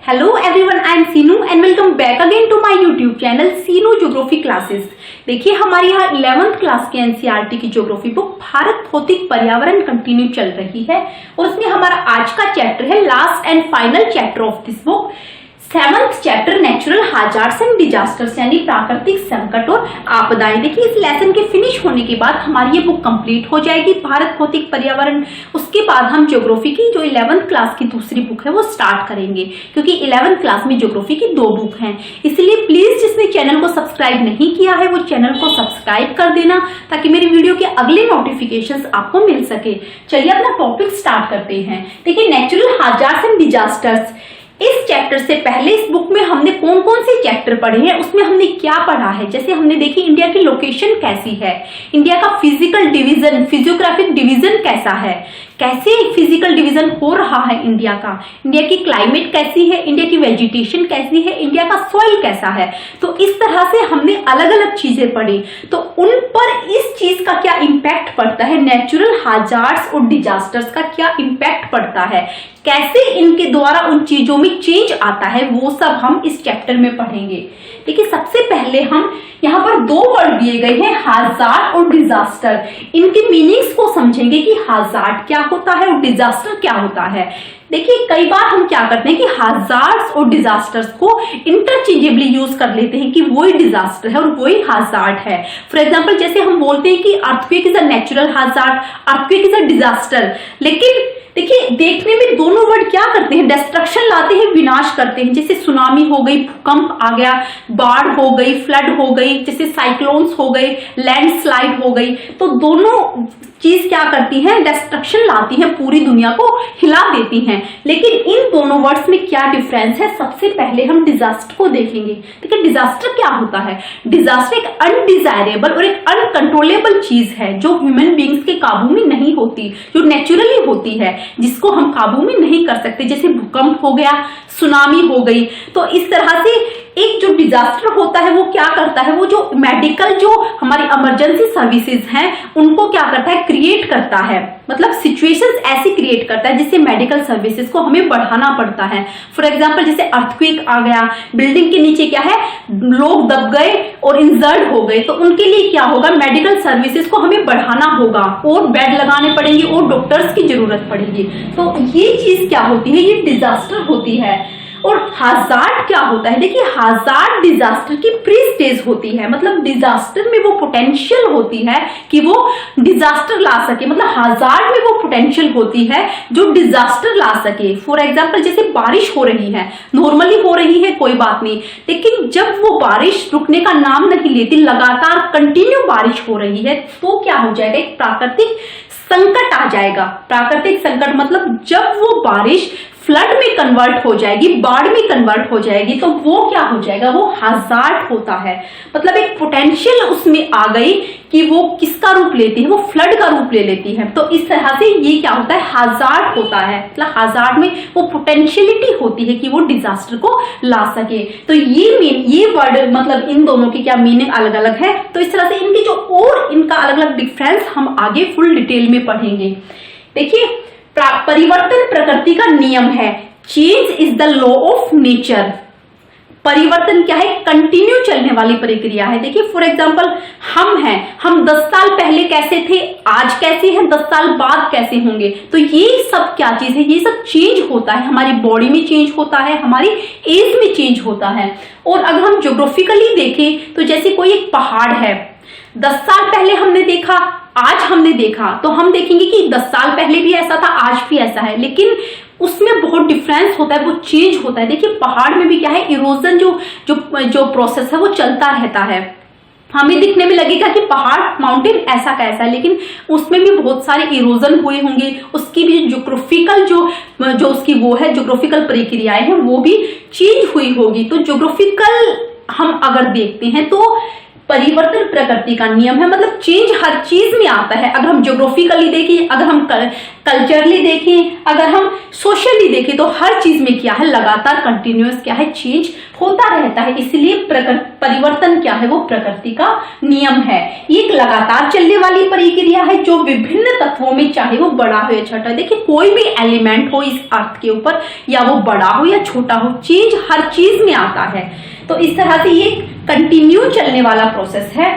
Hello everyone, I am Seenu and welcome back again to my YouTube channel Seenu geography classes. देखिए हमारे यहाँ 11th class के NCERT की geography book Bharat भौतिक पर्यावरण कंटिन्यू चल रही है और उसमें हमारा आज का चैप्टर है last and final chapter of this book, 7th chapter natural hazards and disasters यानी प्राकृतिक संकट और आपदाएं। देखिए इस लेसन के फिनिश होने के बाद हमारी ये बुक कंप्लीट हो जाएगी भारत भौतिक पर्यावरण। उसके बाद हम ज्योग्राफी की जो 11th क्लास की दूसरी बुक है वो स्टार्ट करेंगे, क्योंकि 11th क्लास में ज्योग्राफी की 2 बुक हैं। इसलिए प्लीज जिसने चैनल को सब्सक्राइब नहीं किया है वो चैनल को सब्सक्राइब कर देना ताकि मेरी वीडियो के अगले नोटिफिकेशंस आपको मिल सके। चलिए अपना टॉपिक स्टार्ट करते हैं। देखिए नेचुरल हाजार्ड्स एंड डिजास्टर्स, इस चैप्टर से पहले इस बुक में हमने कौन कौन से चैप्टर पढ़े हैं, उसमें हमने क्या पढ़ा है। जैसे हमने देखी इंडिया की लोकेशन कैसी है, इंडिया का फिजिकल डिवीजन, फिजियोग्राफिक डिवीजन कैसा है, कैसे फिजिकल डिवीजन हो रहा है इंडिया का, इंडिया की क्लाइमेट कैसी है, इंडिया की वेजिटेशन कैसी है, इंडिया का सॉइल कैसा है। तो इस तरह से हमने अलग अलग चीजें पढ़ी, तो उन पर इस चीज का क्या इम्पैक्ट पड़ता है, नेचुरल हाजार्ड्स और डिजास्टर्स का क्या इम्पैक्ट पड़ता है, कैसे इनके द्वारा उन चीजों में चेंज आता है, वो सब हम इस चैप्टर में पढ़ेंगे। देखिए सबसे पहले हम यहाँ पर 2 वर्ड दिए गए हैं, हाजार्ड और डिजास्टर। इनके मीनिंग्स को समझेंगे कि हाजार्ड क्या होता है और डिजास्टर क्या होता है। देखिए कई बार हम क्या करते हैं कि हाजार्ड्स और डिजास्टर्स को इंटरचेंजेबली यूज कर लेते हैं कि वही डिजास्टर है और वही हाजार्ड है। फॉर एग्जांपल जैसे हम बोलते हैं कि earthquake is a natural hazard, earthquake is a disaster, लेकिन देखिए देखने में दोनों वर्ड क्या करते हैं, डिस्ट्रक्शन लाते हैं, विनाश करते हैं। जैसे सुनामी हो गई, भूकंप आ गया, बाढ़ हो गई, फ्लड हो गई, जैसे साइक्लोन्स हो गई, लैंडस्लाइड हो गई, तो दोनों चीज क्या करती हैं, डिस्ट्रक्शन लाती हैं, पूरी दुनिया को हिला देती हैं। लेकिन इन दोनों वर्ड्स में क्या डिफरेंस है, सबसे पहले हम डिजास्टर को देखेंगे। देखिए डिजास्टर क्या होता है, डिजास्टर एक अनडिजायरेबल और एक अनकंट्रोलेबल चीज है जो ह्यूमन बींग्स के काबू में नहीं होती, जो नेचुरली होती है, जिसको हम काबू में नहीं कर सकते। जैसे भूकंप हो गया, सुनामी हो गई। तो इस तरह से एक जो डिजास्टर होता है वो क्या करता है, वो जो मेडिकल जो हमारी इमरजेंसी सर्विसेज हैं उनको क्या करता है, क्रिएट करता है, मतलब सिचुएशंस ऐसी क्रिएट करता है जिससे मेडिकल सर्विसेज को हमें बढ़ाना पड़ता है। फॉर एग्जांपल जैसे अर्थक्वेक आ गया, बिल्डिंग के नीचे क्या है, लोग दब गए और इंजर्ड हो गए, तो उनके लिए क्या होगा, मेडिकल सर्विसेज को हमें बढ़ाना होगा और बेड लगाने पड़ेंगे और डॉक्टर्स की जरूरत पड़ेगी। तो ये चीज क्या होती है, ये डिजास्टर होती है। और हाजार्ड क्या होता है, देखिए हाजार्ड डिजास्टर की प्री स्टेज होती है, मतलब डिजास्टर में वो पोटेंशियल होती है कि वो डिजास्टर ला सके, मतलब हाजार्ड में वो पोटेंशियल होती है जो डिजास्टर ला सके। फॉर एग्जांपल जैसे बारिश हो रही है, नॉर्मली हो रही है कोई बात नहीं, लेकिन जब वो बारिश रुकने का नाम नहीं लेती, लगातार कंटिन्यू बारिश हो रही है, तो क्या हो जाएगा, एक प्राकृतिक संकट आ जाएगा। प्राकृतिक संकट मतलब जब वो बारिश फ्लड में कन्वर्ट हो जाएगी, बाढ़ में कन्वर्ट हो जाएगी, तो वो क्या हो जाएगा, वो हाजार्ड होता है। मतलब एक पोटेंशियल उसमें आ गई कि वो किसका रूप लेती है, वो फ्लड का रूप ले लेती है। तो इस तरह से ये क्या होता है, हाजार्ड होता है। मतलब हाजार्ड में वो पोटेंशियलिटी होती है कि वो डिजास्टर को ला सके। तो ये वर्ड मतलब इन दोनों की क्या मीनिंग अलग अलग है। तो इस तरह से इनकी जो और इनका अलग अलग डिफरेंस हम आगे फुल डिटेल में पढ़ेंगे। देखिए परिवर्तन प्रकृति का नियम है, change is the law of nature. परिवर्तन क्या है, कंटिन्यू चलने वाली प्रक्रिया है। देखिए फॉर एग्जांपल हम 10 साल पहले कैसे थे, आज कैसे हैं, 10 साल बाद कैसे होंगे। तो ये सब क्या चीज है, ये सब चेंज होता है, हमारी बॉडी में चेंज होता है, हमारी एज में चेंज होता है। और अगर हम ज्योग्राफिकली देखें तो जैसे कोई एक पहाड़ है, 10 साल पहले हमने देखा, आज हमने देखा, तो हम देखेंगे कि 10 साल पहले भी ऐसा था, आज भी ऐसा है, लेकिन उसमें बहुत डिफरेंस होता है, वो चेंज होता है। देखिए पहाड़ में भी क्या है, इरोजन जो प्रोसेस है वो चलता रहता है। हमें दिखने में लगेगा कि पहाड़ माउंटेन ऐसा कैसा है, लेकिन उसमें भी बहुत सारे इरोजन हुए होंगे, उसकी भी ज्योग्राफिकल जो उसकी वो है, ज्योग्राफिकल प्रक्रियाएं हैं वो भी चेंज हुई होगी। तो ज्योग्राफिकल हम अगर देखते हैं तो परिवर्तन प्रकृति का नियम है, मतलब चेंज हर चीज में आता है। अगर हम ज्योग्राफिकली देखें, अगर हम कल्चरली देखें, अगर हम सोशली देखें, तो हर चीज में क्या है, लगातार कंटिन्यूअस क्या है, चेंज होता रहता है। इसलिए परिवर्तन क्या है, वो प्रकृति का नियम है। ये एक लगातार चलने वाली प्रक्रिया है जो विभिन्न तत्वों में, चाहे वो बड़ा हो या छोटा, देखिए कोई भी एलिमेंट हो इस अर्थ के ऊपर, या वो बड़ा हो या छोटा हो, चेंज हर चीज में आता है। तो इस तरह से ये कंटिन्यू चलने वाला प्रोसेस है।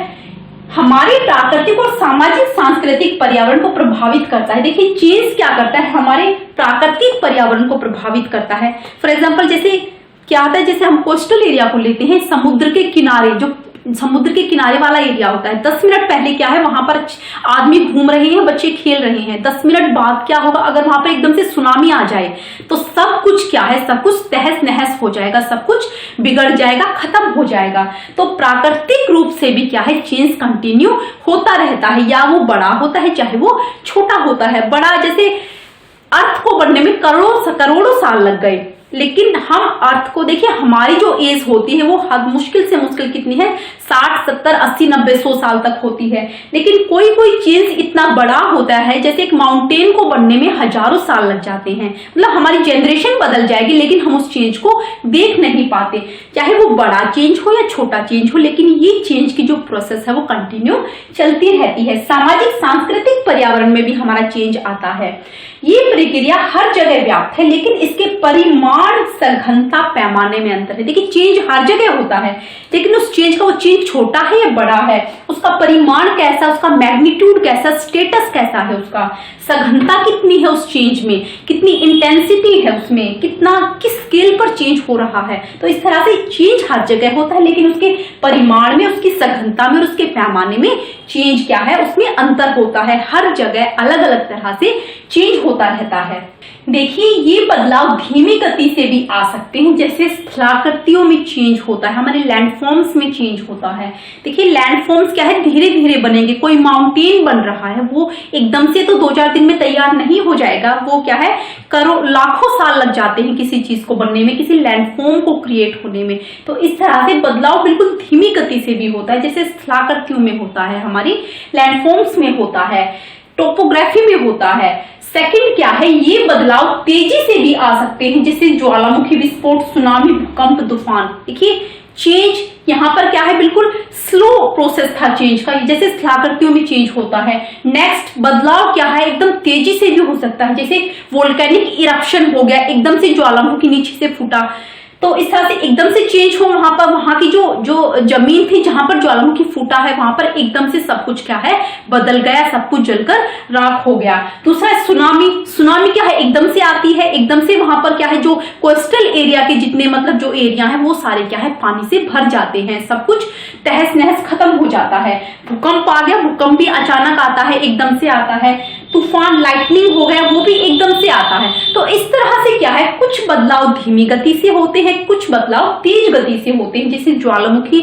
हमारे प्राकृतिक और सामाजिक सांस्कृतिक पर्यावरण को प्रभावित करता है। देखिए चेंज क्या करता है, हमारे प्राकृतिक पर्यावरण को प्रभावित करता है। फॉर एग्जांपल जैसे क्या होता है, जैसे हम कोस्टल एरिया को लेते हैं, समुद्र के किनारे, जो समुद्र के किनारे वाला एरिया होता है, 10 मिनट पहले क्या है, वहां पर आदमी घूम रहे हैं, बच्चे खेल रहे हैं। 10 मिनट बाद क्या होगा, अगर वहां पर एकदम से सुनामी आ जाए तो सब कुछ क्या है, सब कुछ तहस नहस हो जाएगा, सब कुछ बिगड़ जाएगा, खत्म हो जाएगा। तो प्राकृतिक रूप से भी क्या है, चेंज कंटिन्यू होता रहता है, या वो बड़ा होता है चाहे वो छोटा होता है। बड़ा जैसे अर्थ को बनने में करोड़ों साल लग गए, लेकिन हम अर्थ को देखिए, हमारी जो एज होती है वो हद मुश्किल से मुश्किल कितनी है, 60, 70, 80, 90, 100 साल तक होती है। लेकिन कोई चेंज इतना बड़ा होता है, जैसे एक माउंटेन को बनने में हजारों साल लग जाते हैं। मतलब हमारी जनरेशन बदल जाएगी, लेकिन हम उस चेंज को देख नहीं पाते, चाहे वो बड़ा चेंज हो या छोटा चेंज हो, लेकिन ये चेंज की जो प्रोसेस है वो कंटिन्यू चलती रहती है। सामाजिक सांस्कृतिक पर्यावरण में भी हमारा चेंज आता है। ये प्रक्रिया हर जगह व्याप्त है, लेकिन इसके परिमाण, सघनता, पैमाने में अंतर है। देखिए चेंज हर जगह होता है, लेकिन उस चेंज का, वो चेंज छोटा है या बड़ा है, उसका परिमाण कैसा, उसका मैग्नीट्यूड कैसा, स्टेटस कैसा है, उसका सघनता कितनी है, उस चेंज में कितनी इंटेंसिटी है, उसमें कितना, किस स्केल पर चेंज हो रहा है। तो इस तरह से चेंज हर जगह होता है, लेकिन उसके परिमाण में, उसकी सघनता में और उसके पैमाने में चेंज क्या है, उसमें अंतर होता है। हर जगह अलग अलग तरह से चेंज होता रहता है। देखिए ये बदलाव धीमी गति से भी आ सकते हैं, जैसे स्थलाकृतियों में चेंज होता है, हमारे लैंडफॉर्म्स में चेंज होता है। देखिए लैंडफॉर्म्स क्या है, धीरे धीरे बनेंगे। कोई माउंटेन बन रहा है, वो एकदम से तो 2-4 दिन में तैयार नहीं हो जाएगा, वो क्या है, लाखों साल लग जाते हैं किसी चीज को बनने में, किसी लैंडफॉर्म को क्रिएट होने में। तो इस तरह से बदलाव बिल्कुल धीमी गति से भी होता है, जैसे स्थलाकृतियों में होता है, हमारी लैंडफॉर्म्स में होता है, टोपोग्राफी में होता है। सेकंड क्या है, ये बदलाव तेजी से भी आ सकते हैं, जैसे ज्वालामुखी विस्फोट, सुनामी, भूकंप, तूफान। देखिए चेंज यहाँ पर क्या है, बिल्कुल स्लो प्रोसेस था चेंज का, जैसे स्थलाकृतियों में चेंज होता है। नेक्स्ट बदलाव क्या है, एकदम तेजी से भी हो सकता है, जैसे वोल्केनिक इरप्शन हो गया, एकदम से ज्वालामुखी नीचे से फूटा, तो इस तरह से एकदम से चेंज हो, वहां पर, वहां की जो जमीन थी जहां पर ज्वालामुखी फूटा है, वहां पर एकदम से सब कुछ क्या है, बदल गया, सब कुछ जलकर राख हो गया। दूसरा सुनामी, सुनामी क्या है, एकदम से आती है, एकदम से वहां पर क्या है, जो कोस्टल एरिया के जितने मतलब जो एरिया है वो सारे क्या है, पानी से भर जाते हैं, सब कुछ तहस नहस खत्म हो जाता है। भूकंप आ गया, भूकंप भी अचानक आता है, एकदम से आता है। तूफान, लाइटनिंग हो गया, वो भी एकदम से आता है। तो इस तरह से क्या है, कुछ बदलाव धीमी गति से होते हैं, कुछ बदलाव तेज गति से होते हैं, जैसे ज्वालामुखी,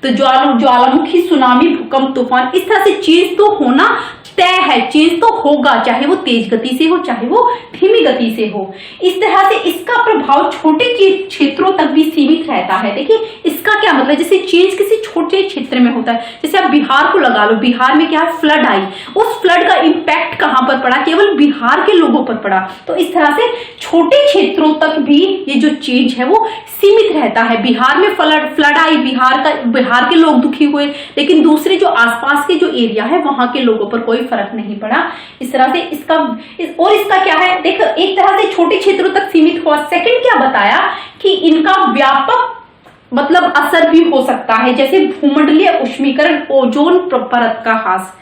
तो ज्वालामुखी, सुनामी, भूकंप, तूफान। इस तरह से चेंज तो होना तय है, चेंज तो होगा, चाहे वो तेज गति से हो चाहे वो धीमी गति से हो। इस तरह से इसका प्रभाव छोटे क्षेत्रों तक भी सीमित रहता है। देखिए इसका क्या मतलब, जैसे चेंज किसी छोटे क्षेत्र में होता है, जैसे आप बिहार को लगा लो, बिहार में क्या फ्लड आई, उस फ्लड का इम्पैक्ट कहां पर पड़ा, केवल बिहार के लोगों पर पड़ा। तो इस तरह से छोटे क्षेत्रों तक भी ये जो चेंज है वो सीमित रहता है। बिहार में फ्लड आई, बिहार के लोग दुखी हुए, लेकिन दूसरे जो आसपास के जो एरिया है वहां के लोगों पर कोई फर्क नहीं पड़ा। इस तरह से इसका क्या है, देखो एक तरह से छोटे क्षेत्रों तक सीमित हुआ। सेकंड क्या बताया कि इनका व्यापक मतलब असर भी हो सकता है, जैसे भूमंडलीय उष्मीकरण, ओजोन परत का ह्रास।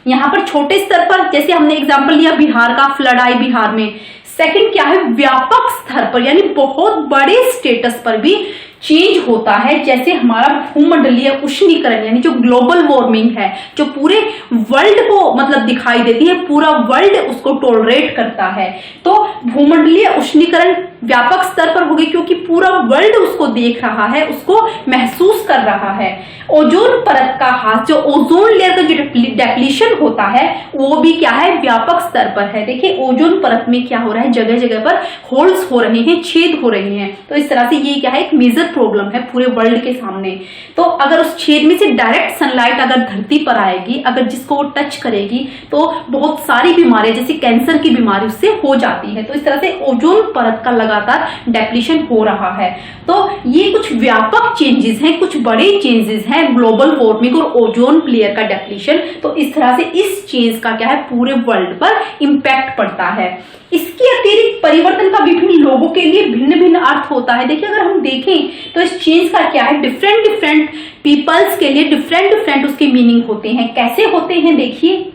यहाँ पर छोटे स्तर पर, जैसे हमने एग्जांपल लिया बिहार का, फ्लड आई बिहार में। सेकंड क्या है, व्यापक स्तर पर यानी बहुत बड़े स्टेटस पर भी चेंज होता है, जैसे हमारा भूमंडलीय उष्णीकरण यानी जो ग्लोबल वार्मिंग है, जो पूरे वर्ल्ड को मतलब दिखाई देती है, पूरा वर्ल्ड उसको टॉलरेट करता है। तो भूमंडलीय उष्णीकरण व्यापक स्तर पर होगी, क्योंकि पूरा वर्ल्ड उसको देख रहा है, उसको महसूस कर रहा है। ओजोन परत का ह्रास, जो ओजोन लेयर का जो डेप्लीशन होता है वो भी क्या है, व्यापक स्तर पर है। देखिए ओजोन परत में क्या हो रहा है, जगह जगह पर होल्स हो रहे हैं, छेद हो रहे हैं। तो इस तरह से ये क्या है, एक मेजर प्रॉब्लम है पूरे वर्ल्ड के सामने। तो अगर उस छेद में से डायरेक्ट सनलाइट अगर धरती पर आएगी, अगर जिसको वो टच करेगी, तो बहुत सारी बीमारियां जैसे कैंसर की बीमारी उससे हो जाती है। तो इस तरह से ओजोन परत का लगातार डेप्लीशन हो रहा है। तो ये कुछ व्यापक चेंजेस हैं, कुछ बड़े चेंजेस हैं, ग्लोबल वार्मिंग और ओजोन लेयर का डेप्लीशन। तो इस तरह से इस चेंज का क्या है पूरे वर्ल्ड पर इंपैक्ट पड़ता है। इसके अतिरिक्त परिवर्तन का विभिन्न लोगों के लिए भिन्न भिन्न अर्थ होता है। देखिए अगर हम देखें तो इस चेंज का क्या है, डिफरेंट डिफरेंट पीपल्स के लिए डिफरेंट डिफरेंट उसके मीनिंग होते हैं। कैसे होते हैं देखिए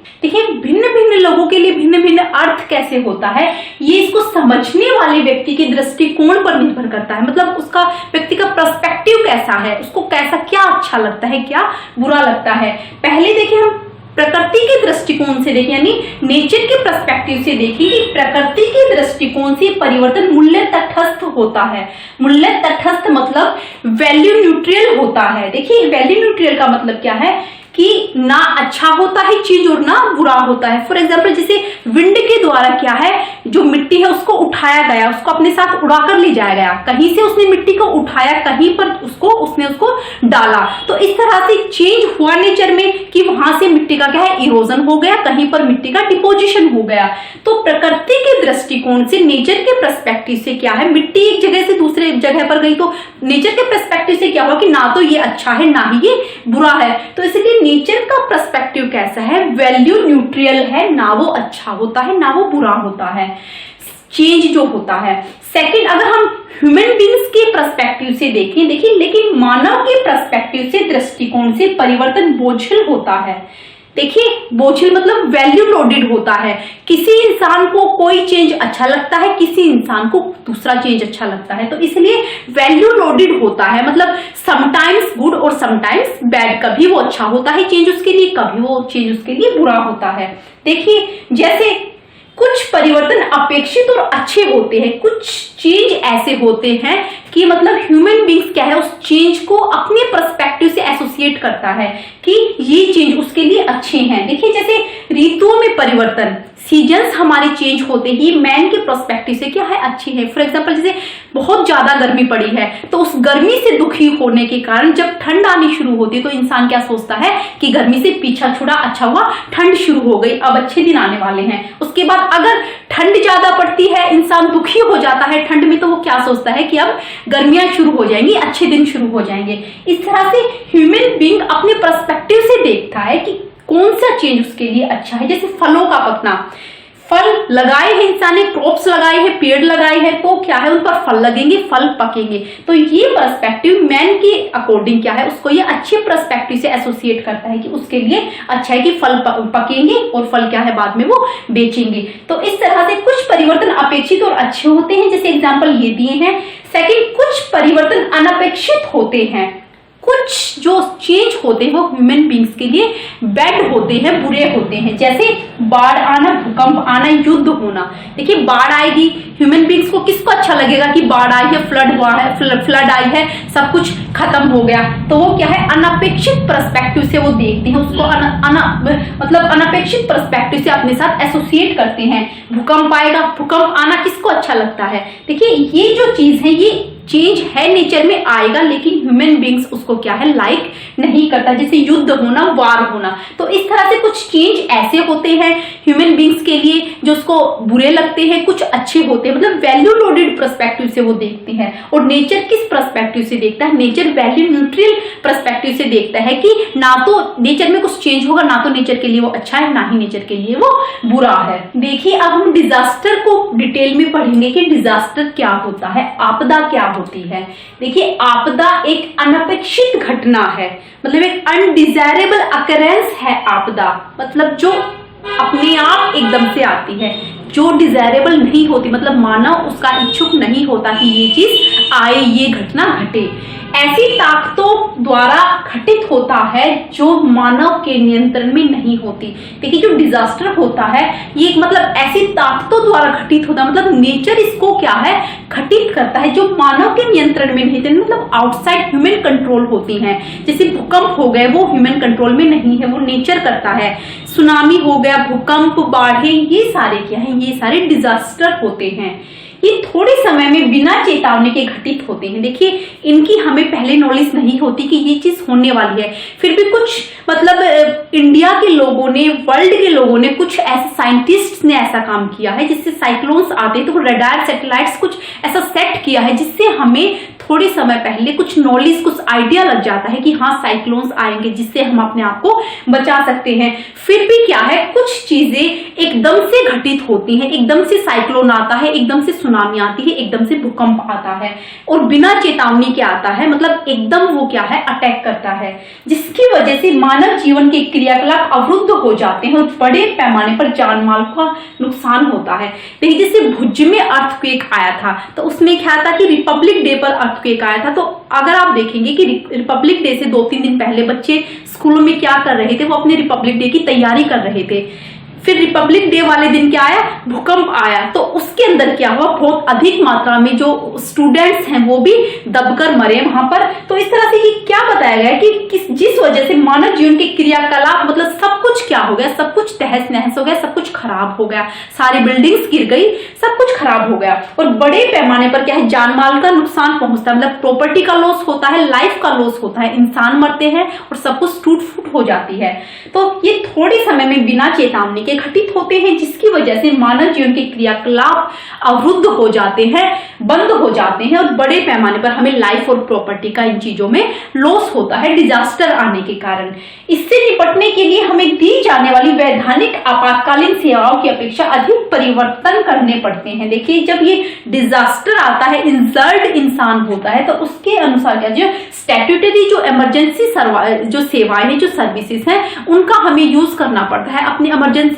भिन्न भिन्न लोगों के लिए भिन्न भिन्न अर्थ कैसे होता है, ये इसको समझने वाले व्यक्ति के दृष्टिकोण पर निर्भर करता है। मतलब उसका व्यक्ति का पर्सपेक्टिव कैसा है, उसको कैसा क्या अच्छा लगता है, क्या बुरा लगता है। पहले देखिए हम प्रकृति के दृष्टिकोण से देखें, यानी नेचर के पर्सपेक्टिव से देखें कि प्रकृति के दृष्टिकोण से परिवर्तन मूल्य तटस्थ होता है। मूल्य तटस्थ मतलब वैल्यू न्यूट्रल होता है। देखिए वैल्यू न्यूट्रल का मतलब क्या है कि ना अच्छा होता है चीज और ना बुरा होता है। फॉर एग्जाम्पल जैसे विंड के द्वारा क्या है, जो मिट्टी है उसको उठाया गया, उसको अपने साथ उड़ाकर ले जाया गया, कहीं से उसने मिट्टी को उठाया, कहीं पर उसने उसको डाला। तो इस तरह से चेंज हुआ नेचर में कि वहां से मिट्टी का क्या है इरोजन हो गया, कहीं पर मिट्टी का डिपोजिशन हो गया। तो प्रकृति के दृष्टिकोण से, नेचर के पर्सपेक्टिव से क्या है, मिट्टी एक जगह से दूसरे जगह पर गई तो नेचर के पर्सपेक्टिव से क्या हुआ कि ना तो ये अच्छा है ना ही ये बुरा है। तो इसलिए नेचर का पर्सपेक्टिव कैसा है, वैल्यू न्यूट्रल है, ना वो अच्छा होता है ना वो बुरा होता है चेंज जो होता है। सेकंड, अगर हम ह्यूमन बींग्स के पर्सपेक्टिव से देखें, देखिए लेकिन मानव के पर्सपेक्टिव से दृष्टिकोण से परिवर्तन बोझिल होता है। देखिए बोझिल मतलब वैल्यू लोडेड होता है। किसी इंसान को कोई चेंज अच्छा लगता है, किसी इंसान को दूसरा चेंज अच्छा लगता है, तो इसलिए वैल्यू लोडेड होता है। मतलब समटाइम्स गुड और समटाइम्स बैड, कभी वो अच्छा होता है चेंज उसके लिए, कभी वो चेंज उसके लिए बुरा होता है। देखिए जैसे कुछ परिवर्तन अपेक्षित और अच्छे होते हैं, कुछ चेंज ऐसे होते हैं कि मतलब ह्यूमन बींग्स क्या है उस चेंज को अपने पर्सपेक्टिव से एसोसिएट करता है कि ये चेंज उसके लिए अच्छे हैं। देखिए जैसे ऋतुओं में परिवर्तन, सीजन्स हमारे चेंज होते ही मैन के पर्सपेक्टिव से क्या है अच्छी है। फॉर एग्जांपल जैसे बहुत ज्यादा गर्मी पड़ी है तो उस गर्मी से दुखी होने के कारण जब ठंड आनी शुरू होती है तो इंसान क्या सोचता है कि गर्मी से पीछा छुड़ा, अच्छा हुआ ठंड शुरू हो गई, अब अच्छे दिन आने वाले हैं। उसके बाद अगर ठंड ज्यादा पड़ती है, इंसान दुखी हो जाता है ठंड में, तो वो क्या सोचता है कि अब गर्मियां शुरू हो जाएंगी, अच्छे दिन शुरू हो जाएंगे। इस तरह से ह्यूमन बीइंग अपने पर्सपेक्टिव से देखता है कि कौन सा चेंज उसके लिए अच्छा है। जैसे फलों का पकना, फल लगाए हैं इंसान ने, क्रॉप्स लगाए हैं, पेड़ लगाए हैं, तो क्या है उन पर फल लगेंगे, फल पकेंगे। तो ये पर्सपेक्टिव मैन के अकॉर्डिंग क्या है, उसको ये अच्छे पर्सपेक्टिव से एसोसिएट करता है कि उसके लिए अच्छा है कि फल पकेंगे और फल क्या है बाद में वो बेचेंगे। तो इस तरह से कुछ परिवर्तन अपेक्षित और अच्छे होते हैं, जैसे एग्जाम्पल ये दिए हैं। सेकंड, कुछ परिवर्तन अनपेक्षित होते हैं। कुछ जो चेंज होते हैं वो ह्यूमन बींग्स के लिए बैड होते हैं, बुरे होते हैं। जैसे बाढ़ आना, भूकंप आना, युद्ध होना। देखिए बाढ़ आएगी, ह्यूमन बींग्स को किसको अच्छा लगेगा कि बाढ़ आई है, फ्लड हुआ है, फ्लड आई है, सब कुछ खत्म हो गया। तो वो क्या है अनपेक्षित पर्सपेक्टिव से वो देखते हैं उसको, मतलब अनपेक्षित पर्सपेक्टिव से अपने साथ एसोसिएट करते हैं। भूकंप आएगा, भूकंप आना किसको अच्छा लगता है। देखिए ये जो चीज है ये चेंज है नेचर में आएगा, लेकिन ह्यूमन बींग्स उसको क्या है लाइक नहीं करता। जैसे युद्ध होना, वार होना। तो इस तरह से कुछ चेंज ऐसे होते हैं ह्यूमन बींग्स के लिए जो उसको बुरे लगते हैं, कुछ अच्छे होते हैं। मतलब वैल्यू लोडेड पर्सपेक्टिव से वो देखते हैं। और नेचर किस पर्सपेक्टिव से देखता है, नेचर वैल्यू न्यूट्रल पर्सपेक्टिव से देखता है कि ना तो नेचर में कुछ चेंज होगा, ना तो नेचर के लिए वो अच्छा है, ना ही नेचर के लिए वो बुरा है। देखिए अब हम डिजास्टर को डिटेल में पढ़ेंगे कि डिजास्टर क्या होता है, आपदा क्या होती है। देखिए आपदा एक अनपेक्षित घटना है, मतलब एक अनडिजायरेबल अकरेंस है आपदा। मतलब जो अपने आप एकदम से आती है, जो डिजायरेबल नहीं होती, मतलब मानव उसका इच्छुक नहीं होता कि ये चीज आए, ये घटना घटे। ऐसी ताकतों द्वारा घटित होता है जो मानव के नियंत्रण में नहीं होती। देखिए जो डिजास्टर होता है ये मतलब ऐसी ताकतों द्वारा घटित होता है, मतलब नेचर इसको क्या है घटित करता है जो मानव के नियंत्रण में नहीं थे, मतलब आउटसाइड ह्यूमन कंट्रोल होती हैं। जैसे भूकंप हो गए, वो ह्यूमन कंट्रोल में नहीं है, वो नेचर करता है। सुनामी हो गया, भूकंप, बाढ़ें, ये सारे क्या है, ये सारे डिजास्टर होते हैं। ये थोड़े समय में बिना चेतावनी के घटित होते हैं। देखिए, इनकी हमें पहले नॉलेज नहीं होती कि ये चीज होने वाली है, फिर भी कुछ मतलब इंडिया के लोगों ने, वर्ल्ड के लोगों ने, कुछ ऐसे साइंटिस्ट ने ऐसा काम किया है जिससे साइक्लोन्स आते हैं तो रडार सैटेलाइट्स कुछ ऐसा सेट किया है जिससे हमें थोड़े समय पहले कुछ नॉलेज, कुछ आइडिया लग जाता है कि हाँ साइक्लोन्स आएंगे, जिससे हम अपने आप को बचा सकते हैं। फिर भी क्या है, कुछ चीजें एकदम से घटित होती हैं, एकदम से साइक्लोन आता है, एकदम से सुनामी आती है, एकदम से भूकंप आता है और बिना चेतावनी के आता है, मतलब एकदम वो क्या है, अटैक करता है, जिसकी वजह से मानव जीवन के क्रियाकलाप अवरुद्ध हो जाते हैं और बड़े पैमाने पर जान माल का नुकसान होता है। देखिए, जैसे भुज में अर्थक्वेक आया था तो उसमें क्या था कि रिपब्लिक डे पर अर्थक्वेक आया था। तो अगर आप देखेंगे कि रिपब्लिक डे से 2-3 दिन पहले बच्चे स्कूलों में क्या कर रहे थे, वो अपने रिपब्लिक डे की तैयारी कर रहे थे। फिर रिपब्लिक डे वाले दिन क्या आया, भूकंप आया, तो उसके अंदर क्या हुआ, बहुत अधिक मात्रा में जो स्टूडेंट्स हैं वो भी दबकर मरे वहां पर। तो इस तरह से ये क्या बताया गया है कि जिस वजह से मानव जीवन के क्रियाकलाप, मतलब सब कुछ क्या हो गया, सब कुछ तहस नहस हो गया, सब कुछ खराब हो गया, सारी बिल्डिंग्स गिर गई, सब कुछ खराब हो गया और बड़े पैमाने पर क्या है, जान माल का नुकसान पहुंचता है, मतलब प्रॉपर्टी का लॉस होता है, लाइफ का लॉस होता है, इंसान मरते हैं और सब कुछ टूट फूट हो जाती है। तो ये थोड़े समय में बिना चेतावनी के घटित होते हैं, जिसकी वजह से मानव जीवन के क्रियाकलाप अवरुद्ध हो जाते हैं, बंद हो जाते हैं और बड़े पैमाने पर हमें लाइफ और प्रॉपर्टी का इन चीजों में लॉस होता है डिजास्टर आने के कारण। इससे निपटने के लिए हमें दी जाने वाली वैधानिक आपातकालीन सेवाओं की अपेक्षा अधिक परिवर्तन करने पड़ते हैं। देखिए, जब ये डिजास्टर आता है, इंजर्ड इंसान होता है, तो उसके अनुसार क्या, जो स्टैट्यूटरी जो इमरजेंसी जो सेवाएं हैं, जो सर्विसेज हैं, उनका हमें यूज करना पड़ता है अपनी इमरजेंसी।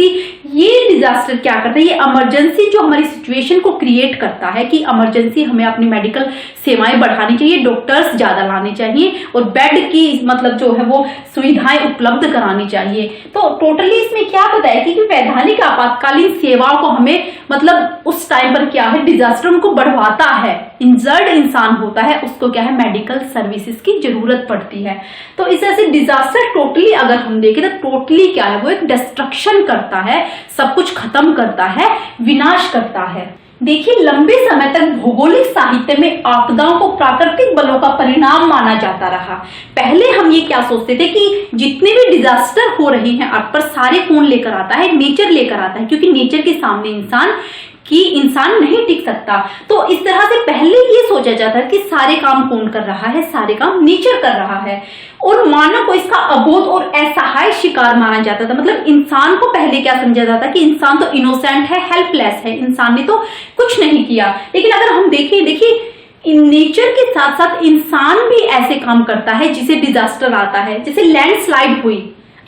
ये डिजास्टर क्या करता है, ये इमरजेंसी जो हमारी सिचुएशन को क्रिएट करता है कि इमरजेंसी हमें अपनी मेडिकल सेवाएं बढ़ानी चाहिए, डॉक्टर्स ज्यादा लाने चाहिए और बेड की मतलब जो है वो सुविधाएं उपलब्ध करानी चाहिए। तो टोटली इसमें क्या बताया कि वैधानिक आपातकालीन सेवाओं को हमें मतलब उस टाइम पर क्या है, डिजास्टर उनको बढ़वाता है, इंजर्ड इंसान होता है उसको क्या है, मेडिकल सर्विसेज की जरूरत पड़ती है। तो इस तरह से डिजास्टर टोटली अगर हम देखें तो टोटली क्या है, वो एक डिस्ट्रक्शन करता है, सब कुछ खत्म करता है, विनाश करता है। देखिए, लंबे समय तक भौगोलिक साहित्य में आपदाओं को प्राकृतिक बलों का परिणाम माना जाता रहा। पहले हम ये क्या सोचते थे कि जितने भी डिजास्टर हो रही हैं अर्थ पर, सारे कौन लेकर आता है, नेचर लेकर आता है, क्योंकि नेचर के सामने इंसान नहीं टिक सकता। तो इस तरह से पहले ये सोचा जाता है कि सारे काम कौन कर रहा है, सारे काम नेचर कर रहा है और मानव को इसका अबोध और असहाय शिकार माना जाता था। मतलब इंसान को पहले क्या समझा जाता कि इंसान तो इनोसेंट है, हेल्पलेस है, इंसान ने तो कुछ नहीं किया। लेकिन अगर हम देखिए नेचर के साथ साथ इंसान भी ऐसे काम करता है जिसे डिजास्टर आता है। जैसे लैंडस्लाइड हुई,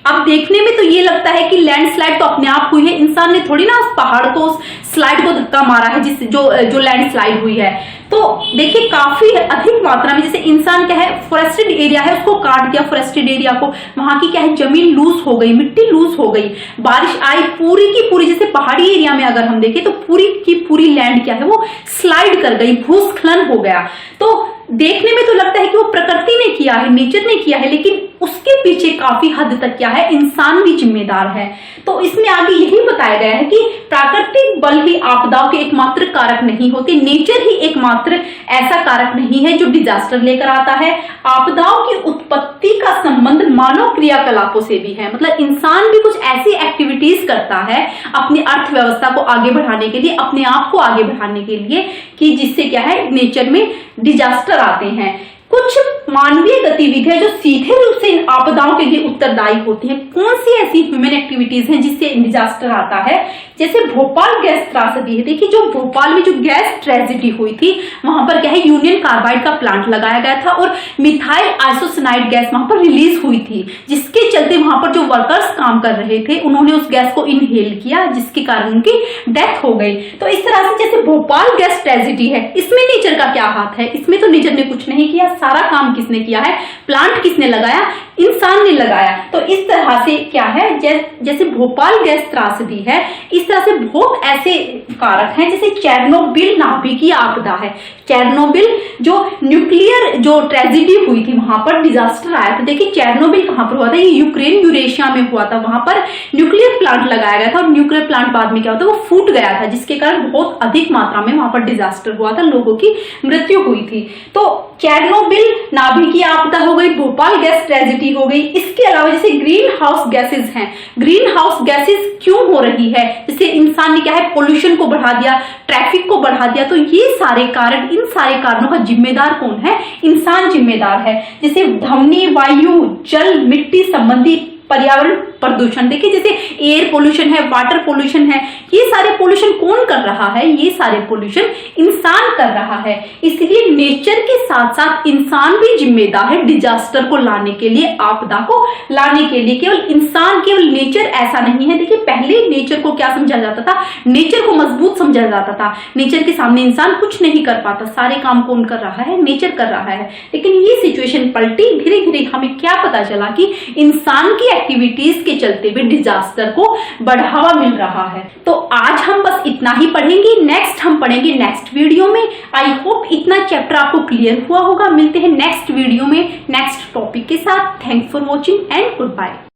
अब देखने में तो ये लगता है कि लैंडस्लाइड तो अपने आप हुई है, इंसान ने थोड़ी ना उस पहाड़ को, उस स्लाइड को धक्का मारा है जिस जो लैंडस्लाइड हुई है। तो देखिए, काफी अधिक मात्रा में जैसे इंसान क्या है, फॉरेस्टेड एरिया है उसको काट दिया, फॉरेस्टेड एरिया को, वहां की क्या है, जमीन लूज हो गई, मिट्टी लूज हो गई, बारिश आई पूरी की पूरी, जैसे पहाड़ी एरिया में अगर हम देखें तो पूरी की पूरी लैंड क्या है, वो स्लाइड कर गई, भूस्खलन हो गया। तो देखने में तो लगता है कि वो प्रकृति ने किया है, नेचर ने किया है, लेकिन उसके पीछे काफी हद तक क्या है, इंसान भी जिम्मेदार है। तो इसमें आगे यही बताया गया है कि प्राकृतिक बल ही आपदाओं के एकमात्र कारक नहीं होते, नेचर ही एकमात्र ऐसा कारक नहीं है जो डिजास्टर लेकर आता है। आपदाओं की उत्पत्ति का संबंध मानव क्रियाकलापों से भी है, मतलब इंसान भी कुछ ऐसी एक्टिविटीज करता है अपनी अर्थव्यवस्था को आगे बढ़ाने के लिए, अपने आप को आगे बढ़ाने के लिए, कि जिससे क्या है, नेचर में डिजास्टर आते हैं। कुछ मानवीय गतिविधियां जो सीधे रूप से इन आपदाओं के लिए उत्तरदायी होती हैं। कौन सी ऐसी ह्यूमन एक्टिविटीज हैं जिससे डिजास्टर आता है? जैसे भोपाल गैस त्रासदी है। देखिए, जो भोपाल में जो गैस ट्रेजेडी हुई थी, वहां पर क्या है, यूनियन कार्बाइड का प्लांट लगाया गया था और मिथाइल आइसोसाइनाइड गैस वहां पर रिलीज हुई थी, जिसके चलते वहां पर जो वर्कर्स काम कर रहे थे उन्होंने उस गैस को इनहेल किया, जिसके कारण उनकी डेथ हो गई। तो इस तरह से जैसे भोपाल गैस ट्रेजेडी है, इसमें नेचर का क्या हाथ है? इसमें तो नेचर ने कुछ नहीं किया, सारा काम किसने किया है, प्लांट किसने लगाया, इंसान ने लगाया। तो इस तरह से क्या है, जैसे भोपाल गैस त्रासदी है, इस तरह से बहुत ऐसे कारक हैं, जैसे चेरनोबिल नाभिकीय आपदा है। चेरनोबिल जो न्यूक्लियर जो ट्रेजेडी हुई थी, वहां पर डिजास्टर आया था। देखिए चेरनोबिल कहां पर हुआ था, ये यूक्रेन यूरेशिया में हुआ था। वहां पर न्यूक्लियर प्लांट लगाया गया था और न्यूक्लियर प्लांट बाद में क्या होता है, वो फूट गया था, जिसके कारण बहुत अधिक मात्रा में वहां पर डिजास्टर हुआ था, लोगों की मृत्यु हुई थी। तो चेरनोबिल नाभिकीय आपदा हो गई, भोपाल गैस ट्रेजेडी हो गई। इसके अलावा जैसे ग्रीन हाउस गैसेज हैं, ग्रीन हाउस गैसेज क्यों हो रही है, जैसे इंसान ने क्या है, पोल्यूशन को बढ़ा दिया, ट्रैफिक को बढ़ा दिया। तो ये सारे कारण, इन सारे कारणों का जिम्मेदार कौन है, इंसान जिम्मेदार है। जैसे ध्वनि, वायु, जल, मिट्टी संबंधी पर्यावरण प्रदूषण, देखिए जैसे एयर पोल्यूशन है, वाटर पोल्यूशन है, ये सारे पोल्यूशन कौन कर रहा है, ये सारे पोल्यूशन इंसान कर रहा है। इसलिए नेचर के साथ साथ इंसान भी जिम्मेदार है डिजास्टर को लाने के लिए, आपदा को लाने के लिए। केवल इंसान, केवल नेचर ऐसा नहीं है। देखिए पहले नेचर को क्या समझा जाता था, नेचर को मजबूत समझा जाता था, नेचर के सामने इंसान कुछ नहीं कर पाता, सारे काम कौन कर रहा है, नेचर कर रहा है। लेकिन ये सिचुएशन पलटी, धीरे धीरे हमें क्या पता चला कि इंसान की एक्टिविटीज के चलते हुए डिजास्टर को बढ़ावा मिल रहा है। तो आज हम बस इतना ही पढ़ेंगे, नेक्स्ट हम पढ़ेंगे नेक्स्ट वीडियो में। आई होप इतना चैप्टर आपको क्लियर हुआ होगा। मिलते हैं नेक्स्ट वीडियो में नेक्स्ट टॉपिक के साथ। Thanks for watching and good bye.